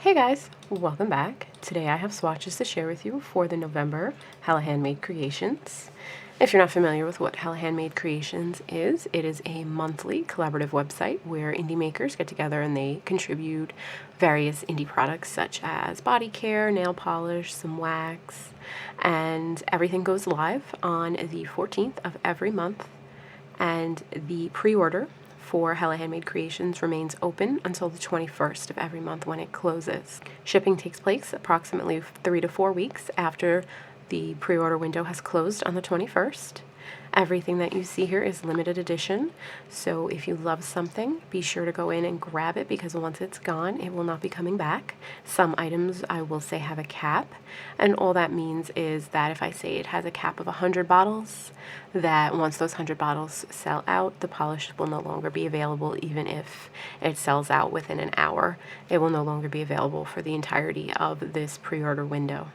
Hey guys, welcome back. Today I have swatches to share with you for the November Hella Handmade Creations. If you're not familiar with what Hella Handmade Creations is, it is a monthly collaborative website where indie makers get together and they contribute various indie products such as body care, nail polish, some wax, and everything goes live on the 14th of every month. And the pre-order for Hella Handmade Creations remains open until the 21st of every month when it closes. Shipping takes place approximately 3 to 4 weeks after the pre-order window has closed on the 21st. Everything that you see here is limited edition, so if you love something, be sure to go in and grab it because once it's gone, it will not be coming back. Some items, I will say, have a cap, and all that means is that if I say it has a cap of 100 bottles, that once those 100 bottles sell out, the polish will no longer be available. Even if it sells out within an hour, it will no longer be available for the entirety of this pre-order window.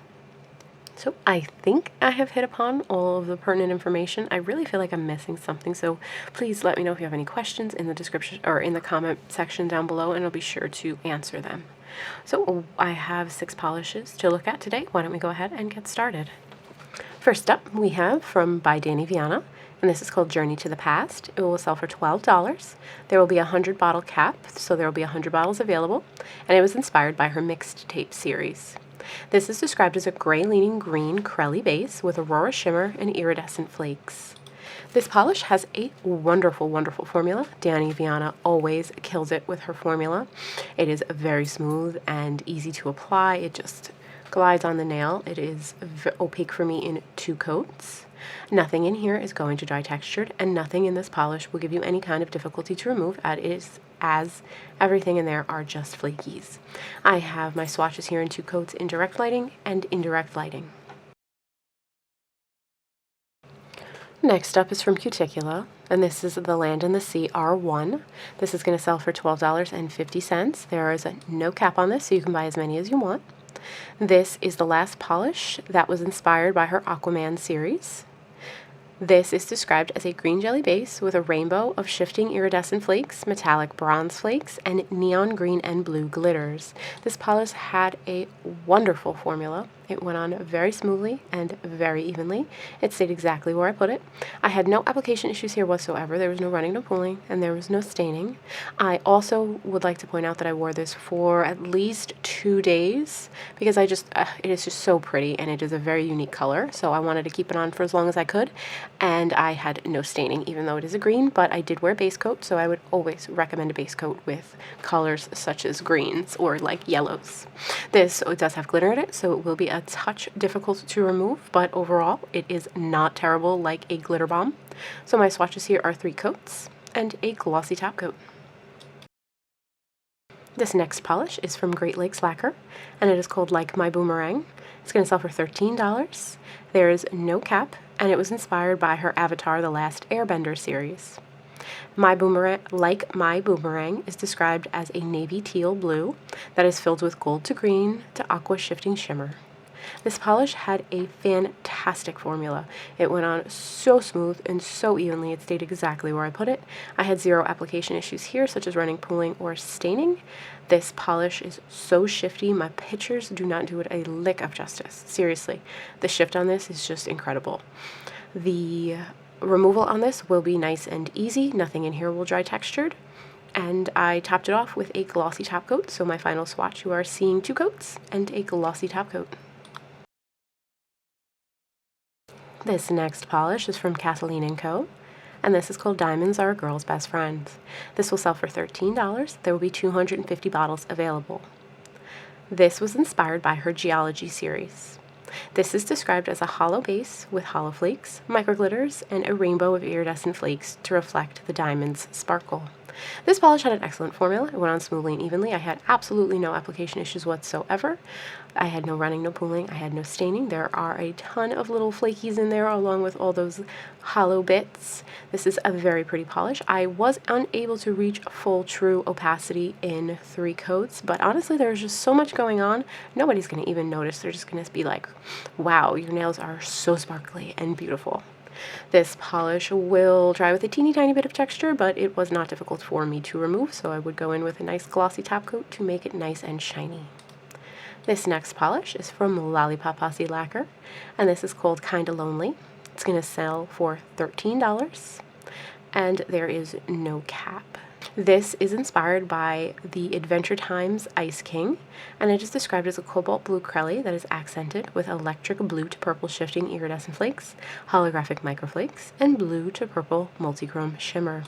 So I think I have hit upon all of the pertinent information. I really feel like I'm missing something, so please let me know if you have any questions in the description or in the comment section down below, and I'll be sure to answer them. So I have 6 polishes to look at today. Why don't we go ahead and get started? First up, we have from by Dany Vianna, and this is called Journey to the Past. It will sell for $12. There will be a 100 bottle cap, so there will be 100 bottles available, and it was inspired by her mixed tape series. This is described as a gray-leaning green Crelly base with aurora shimmer and iridescent flakes. This polish has a wonderful, wonderful formula. Dany Vianna always kills it with her formula. It is very smooth and easy to apply. It just glides on the nail. It is opaque for me in 2 coats. Nothing in here is going to dry textured, and nothing in this polish will give you any kind of difficulty to remove, as everything in there are just flakies. I have my swatches here in 2 coats in direct lighting and indirect lighting. Next up is from Cuticula, and this is the Land and the Sea R1. This is going to sell for $12.50. There is no cap on this, so you can buy as many as you want. This is the last polish that was inspired by her Aquaman series. This is described as a green jelly base with a rainbow of shifting iridescent flakes, metallic bronze flakes, and neon green and blue glitters. This polish had a wonderful formula. It went on very smoothly and very evenly. It stayed exactly where I put it. I had no application issues here whatsoever. There was no running, no pooling, and there was no staining. I also would like to point out that I wore this for at least 2 days because it is just so pretty, and it is a very unique color, so I wanted to keep it on for as long as I could, and I had no staining even though it is a green, but I did wear a base coat, so I would always recommend a base coat with colors such as greens or like yellows. This does have glitter in it, so it will be a touch difficult to remove, but overall it is not terrible like a glitter bomb. So my swatches here are 3 coats and a glossy top coat. This next polish is from Great Lakes Lacquer, and it is called My Boomerang. It's going to sell for $13. There is no cap, and it was inspired by her Avatar: The Last Airbender series. My Boomerang is described as a navy teal blue that is filled with gold to green to aqua shifting shimmer. This polish had a fantastic formula. It went on so smooth and so evenly. It stayed exactly where I put it. I had 0 application issues here, such as running, pooling, or staining. This polish is so shifty. My pictures do not do it a lick of justice. Seriously, the shift on this is just incredible. The removal on this will be nice and easy. Nothing in here will dry textured. And I topped it off with a glossy top coat. So my final swatch, you are seeing 2 coats and a glossy top coat. This next polish is from Kathleen & Co., and this is called Diamonds Are a Girl's Best Friend. This will sell for $13. There will be 250 bottles available. This was inspired by her Geology series. This is described as a hollow base with hollow flakes, microglitters, and a rainbow of iridescent flakes to reflect the diamond's sparkle. This polish had an excellent formula. It went on smoothly and evenly. I had absolutely no application issues whatsoever. I had no running, no pooling. I had no staining. There are a ton of little flakies in there along with all those hollow bits. This is a very pretty polish. I was unable to reach full true opacity in 3 coats, but honestly there's just so much going on. Nobody's going to even notice. They're just going to be like, wow, your nails are so sparkly and beautiful. This polish will dry with a teeny tiny bit of texture, but it was not difficult for me to remove, so I would go in with a nice glossy top coat to make it nice and shiny. This next polish is from Lollipop Posse Lacquer, and this is called Kinda Lonely. It's going to sell for $13, and there is no cap. This is inspired by the Adventure Time's Ice King, and it is described as a cobalt blue crelly that is accented with electric blue to purple shifting iridescent flakes, holographic microflakes, and blue to purple multichrome shimmer.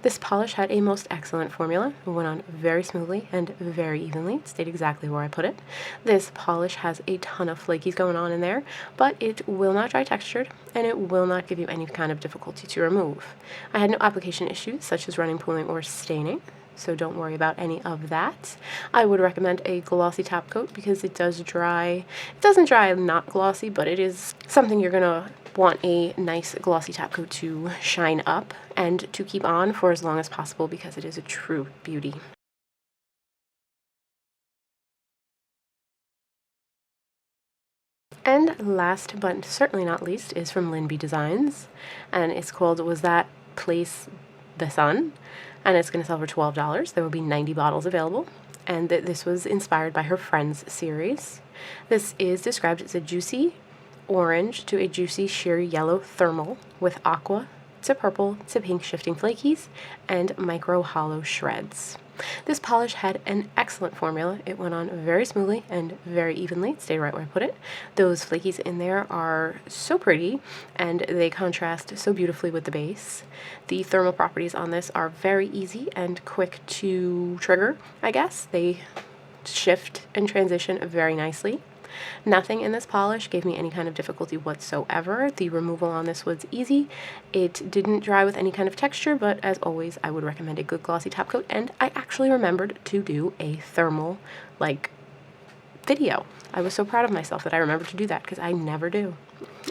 This polish had a most excellent formula. It went on very smoothly and very evenly. It stayed exactly where I put it. This polish has a ton of flakies going on in there, but it will not dry textured, and it will not give you any kind of difficulty to remove. I had no application issues such as running, pooling, or staining, so don't worry about any of that. I would recommend a glossy top coat because it does dry. It doesn't dry not glossy, but it is something you're gonna want a nice glossy top coat to shine up and to keep on for as long as possible because it is a true beauty. And last but certainly not least is from LynB Designs, and it's called Was That Place the Sun? And it's going to sell for $12. There will be 90 bottles available, and this was inspired by her Friends series. This is described as a juicy orange to a juicy sheer yellow thermal with aqua to purple to pink shifting flakies and micro hollow shreds. This polish had an excellent formula. It went on very smoothly and very evenly. It stayed right where I put it. Those flakies in there are so pretty and they contrast so beautifully with the base. The thermal properties on this are very easy and quick to trigger, I guess. They shift and transition very nicely. Nothing in this polish gave me any kind of difficulty whatsoever. The removal on this was easy. It didn't dry with any kind of texture, but as always, I would recommend a good glossy top coat, and I actually remembered to do a thermal, video. I was so proud of myself that I remembered to do that because I never do.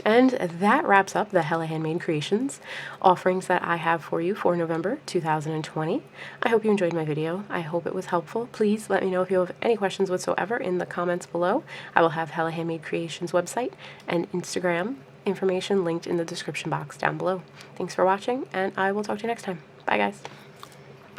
And that wraps up the Hella Handmade Creations offerings that I have for you for November 2020. I hope you enjoyed my video. I hope it was helpful. Please let me know if you have any questions whatsoever in the comments below. I will have Hella Handmade Creations website and Instagram information linked in the description box down below. Thanks for watching, and I will talk to you next time. Bye, guys.